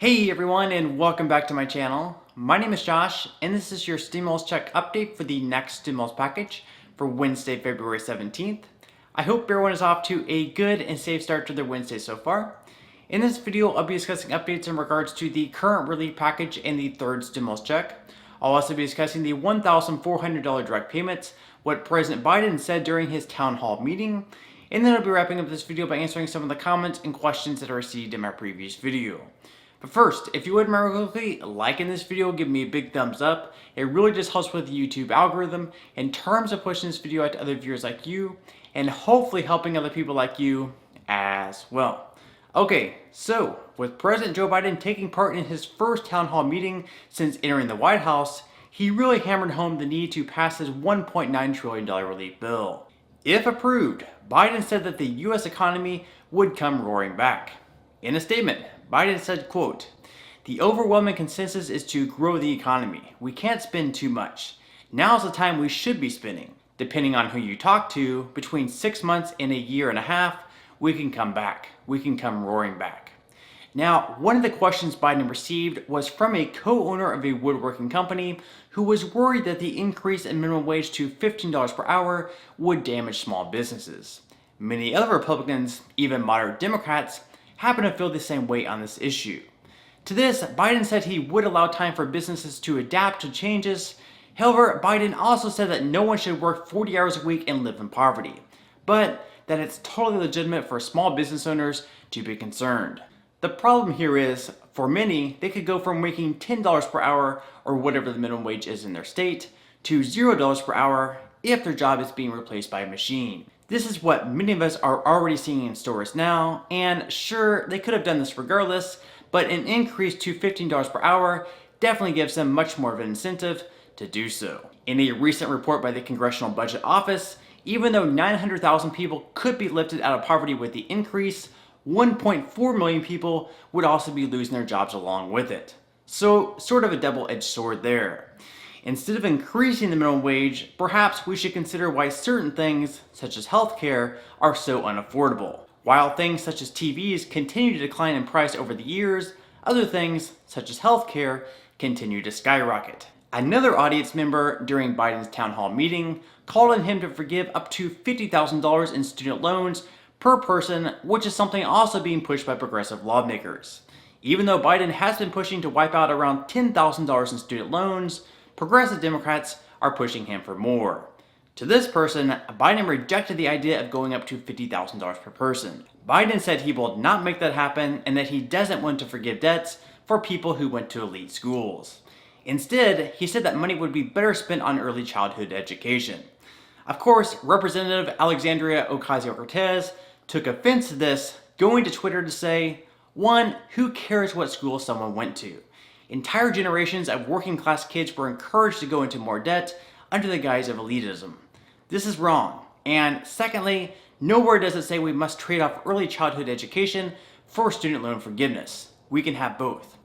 Hey everyone, and welcome back to my channel. My name is Josh, and this is your stimulus check update for the next stimulus package for Wednesday, February 17th. I hope everyone is off to a good and safe start to their Wednesday so far. In this video, I'll be discussing updates in regards to the current relief package and the third stimulus check. I'll also be discussing the $1,400 direct payments, what President Biden said during his town hall meeting, and then I'll be wrapping up this video by answering some of the comments and questions that I received in my previous video. But first, if you would remember quickly, liking this video, give me a big thumbs up. It really just helps with the YouTube algorithm in terms of pushing this video out to other viewers like you, and hopefully helping other people like you as well. Okay, so with President Joe Biden taking part in his first town hall meeting since entering the White House, he really hammered home the need to pass his $1.9 trillion relief bill. If approved, Biden said that the U.S. economy would come roaring back. In a statement, Biden said, quote, "The overwhelming consensus is to grow the economy. We can't spend too much. Now's the time we should be spending. Depending on who you talk to, between 6 months and a year and a half, we can come back. We can come roaring back." Now, one of the questions Biden received was from a co-owner of a woodworking company who was worried that the increase in minimum wage to $15 per hour would damage small businesses. Many other Republicans, even moderate Democrats, happen to feel the same way on this issue. To this, Biden said he would allow time for businesses to adapt to changes. However, Biden also said that no one should work 40 hours a week and live in poverty, but that it's totally legitimate for small business owners to be concerned. The problem here is, for many, they could go from making $10 per hour, or whatever the minimum wage is in their state, to $0 per hour if their job is being replaced by a machine. This is what many of us are already seeing in stores now, and sure, they could have done this regardless, but an increase to $15 per hour definitely gives them much more of an incentive to do so. In a recent report by the Congressional Budget Office, even though 900,000 people could be lifted out of poverty with the increase, 1.4 million people would also be losing their jobs along with it. So, sort of a double-edged sword there. Instead of increasing the minimum wage, perhaps we should consider why certain things, such as healthcare, are so unaffordable. While things such as TVs continue to decline in price over the years, other things, such as healthcare, continue to skyrocket. Another audience member during Biden's town hall meeting called on him to forgive up to $50,000 in student loans per person, which is something also being pushed by progressive lawmakers. Even though Biden has been pushing to wipe out around $10,000 in student loans, progressive Democrats are pushing him for more. To this person, Biden rejected the idea of going up to $50,000 per person. Biden said he will not make that happen and that he doesn't want to forgive debts for people who went to elite schools. Instead, he said that money would be better spent on early childhood education. Of course, Representative Alexandria Ocasio-Cortez took offense to this, going to Twitter to say, "1. Who cares what school someone went to? Entire generations of working class kids were encouraged to go into more debt under the guise of elitism. This is wrong. And secondly, nowhere does it say we must trade off early childhood education for student loan forgiveness. We can have both."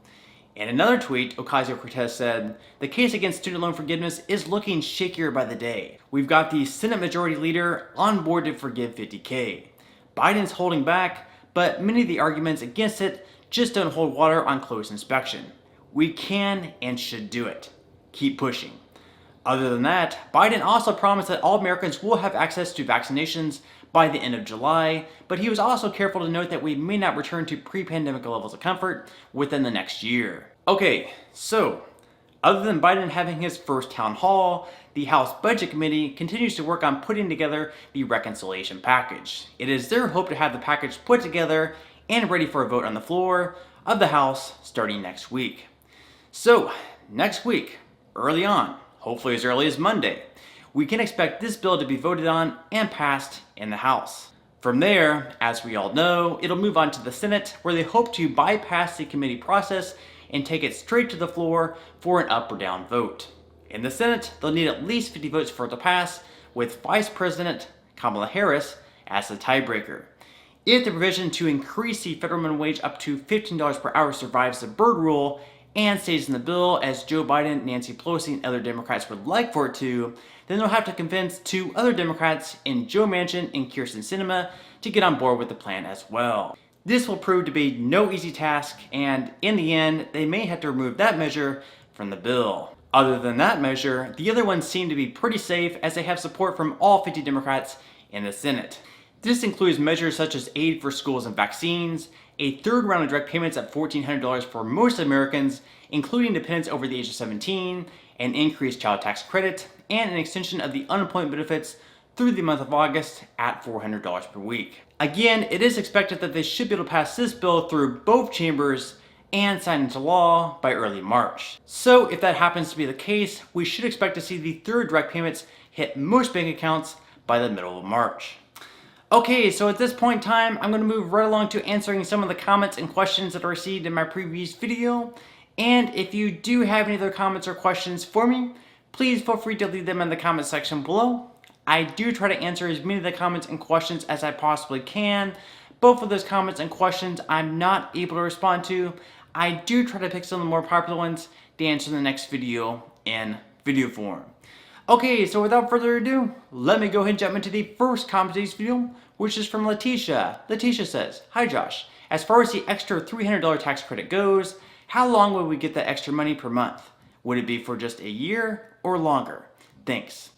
In another tweet, Ocasio-Cortez said, "The case against student loan forgiveness is looking shakier by the day. We've got the Senate Majority Leader on board to forgive $50K. Biden's holding back, but many of the arguments against it just don't hold water on close inspection. We can and should do it. Keep pushing." Other than that, Biden also promised that all Americans will have access to vaccinations by the end of July, but he was also careful to note that we may not return to pre-pandemic levels of comfort within the next year. Okay, so, other than Biden having his first town hall, the House Budget Committee continues to work on putting together the reconciliation package. It is their hope to have the package put together and ready for a vote on the floor of the House starting next week. So, next week, early on, hopefully as early as Monday, we can expect this bill to be voted on and passed in the House. From there, as we all know, it'll move on to the Senate, where they hope to bypass the committee process and take it straight to the floor for an up or down vote. In the Senate, they'll need at least 50 votes for it to pass, with Vice President Kamala Harris as the tiebreaker. If the provision to increase the federal minimum wage up to $15 per hour survives the Byrd rule and stays in the bill as Joe Biden, Nancy Pelosi, and other Democrats would like for it to, then they'll have to convince 2 other Democrats in Joe Manchin and Kyrsten Sinema to get on board with the plan as well. This will prove to be no easy task, and in the end, they may have to remove that measure from the bill. Other than that measure, the other ones seem to be pretty safe as they have support from all 50 Democrats in the Senate. This includes measures such as aid for schools and vaccines, a third round of direct payments at $1,400 for most Americans, including dependents over the age of 17, an increased child tax credit, and an extension of the unemployment benefits through the month of August at $400 per week. Again, it is expected that they should be able to pass this bill through both chambers and sign into law by early March. So if that happens to be the case, we should expect to see the third direct payments hit most bank accounts by the middle of March. Okay, so at this point in time, I'm going to move right along to answering some of the comments and questions that I received in my previous video. And if you do have any other comments or questions for me, please feel free to leave them in the comment section below. I do try to answer as many of the comments and questions as I possibly can. Both of those comments and questions I'm not able to respond to. I do try to pick some of the more popular ones to answer in the next video in video form. Okay, so without further ado, let me go ahead and jump into the first comment of this video, which is from Letitia. Letitia says, "Hi Josh, as far as the extra $300 tax credit goes, how long will we get that extra money per month? Would it be for just a year or longer? Thanks."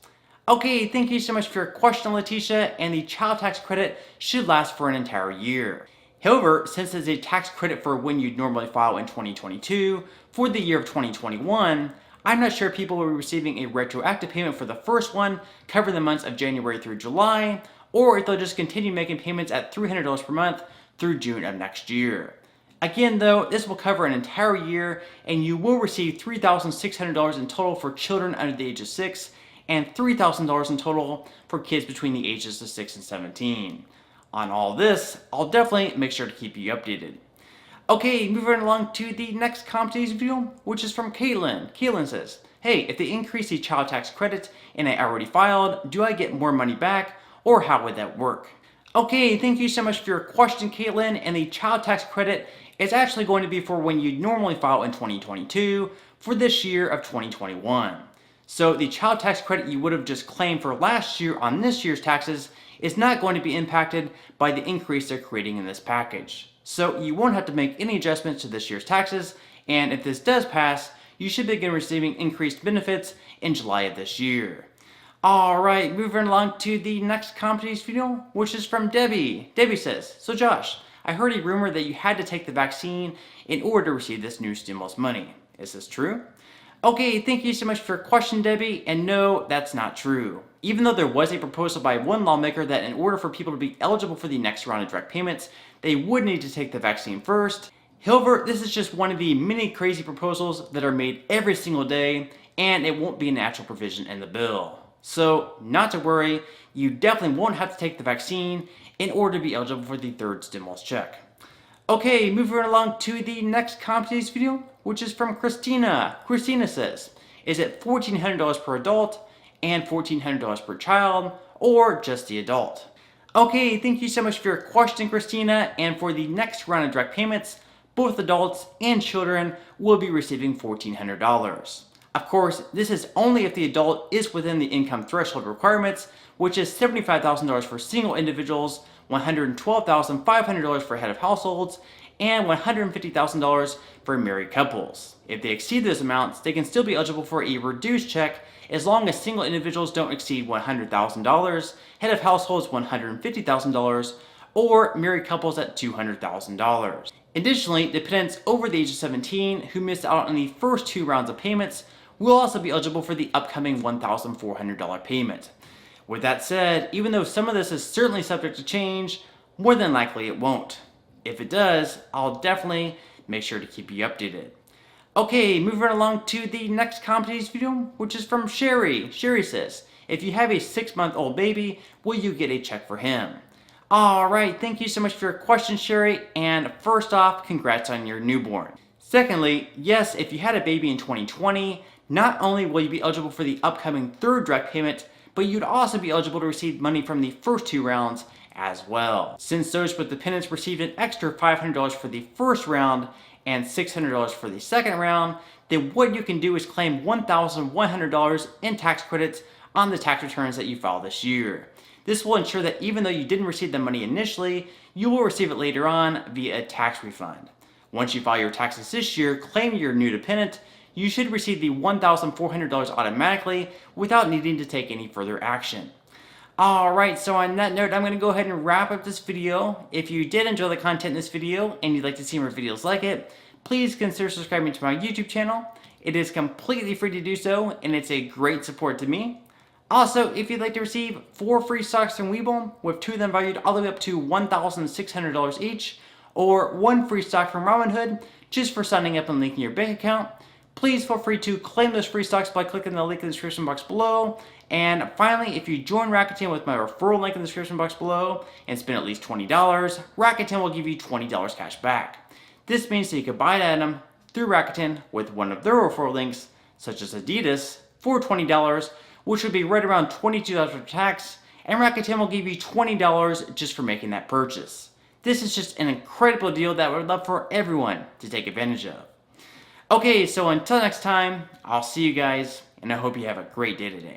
Okay, thank you so much for your question, Letitia, and the child tax credit should last for an entire year. However, since it's a tax credit for when you'd normally file in 2022, for the year of 2021, I'm not sure if people will be receiving a retroactive payment for the first one, covering the months of January through July, or if they'll just continue making payments at $300 per month through June of next year. Again though, this will cover an entire year, and you will receive $3,600 in total for children under the age of 6, and $3,000 in total for kids between the ages of 6 and 17. On all this, I'll definitely make sure to keep you updated. Okay, moving along to the next comment today's video, which is from Caitlin. Caitlin says, "Hey, if they increase the child tax credit and I already filed, do I get more money back, or how would that work?" Okay, thank you so much for your question, Caitlin, and the child tax credit is actually going to be for when you normally file in 2022 for this year of 2021. So the child tax credit you would have just claimed for last year on this year's taxes is not going to be impacted by the increase they're creating in this package. So you won't have to make any adjustments to this year's taxes, and if this does pass, you should begin receiving increased benefits in July of this year. Alright, moving along to the next comment today's video, which is from Debbie. Debbie says, "So Josh, I heard a rumor that you had to take the vaccine in order to receive this new stimulus money. Is this true?" Okay, thank you so much for your question, Debbie, and no, that's not true. Even though there was a proposal by one lawmaker that in order for people to be eligible for the next round of direct payments, they would need to take the vaccine first. However, this is just one of the many crazy proposals that are made every single day, and it won't be an actual provision in the bill. So, not to worry, you definitely won't have to take the vaccine in order to be eligible for the third stimulus check. Okay, moving along to the next comment today's video, which is from Christina. Christina says, "Is it $1,400 per adult and $1,400 per child, or just the adult?" Okay, thank you so much for your question, Christina, and for the next round of direct payments, both adults and children will be receiving $1,400. Of course, this is only if the adult is within the income threshold requirements, which is $75,000 for single individuals, $112,500 for head of households, and $150,000 for married couples. If they exceed those amounts, they can still be eligible for a reduced check as long as single individuals don't exceed $100,000, head of households $150,000, or married couples at $200,000. Additionally, dependents over the age of 17 who missed out on the first two rounds of payments will also be eligible for the upcoming $1,400 payment. With that said, even though some of this is certainly subject to change, more than likely it won't. If it does, I'll definitely make sure to keep you updated. Okay, moving along to the next comment today's video, which is from Sherry. Sherry says, "If you have a 6-month-old baby, will you get a check for him?" Alright, thank you so much for your question, Sherry, and first off, congrats on your newborn. Secondly, yes, if you had a baby in 2020, not only will you be eligible for the upcoming third direct payment, but you'd also be eligible to receive money from the first two rounds as well. Since those with dependents received an extra $500 for the first round and $600 for the second round, then what you can do is claim $1,100 in tax credits on the tax returns that you file this year. This will ensure that even though you didn't receive the money initially, you will receive it later on via a tax refund. Once you file your taxes this year, claiming your new dependent, you should receive the $1,400 automatically without needing to take any further action. Alright, so on that note, I'm going to go ahead and wrap up this video. If you did enjoy the content in this video and you'd like to see more videos like it, please consider subscribing to my YouTube channel. It is completely free to do so, and it's a great support to me. Also, if you'd like to receive 4 free stocks from Webull, with 2 of them valued all the way up to $1,600 each, or 1 free stock from Robinhood just for signing up and linking your bank account, please feel free to claim those free stocks by clicking the link in the description box below. And finally, if you join Rakuten with my referral link in the description box below and spend at least $20, Rakuten will give you $20 cash back. This means that you can buy an item through Rakuten with one of their referral links, such as Adidas, for $20, which would be right around $22 for tax, and Rakuten will give you $20 just for making that purchase. This is just an incredible deal that I would love for everyone to take advantage of. Okay, so until next time, I'll see you guys, and I hope you have a great day today.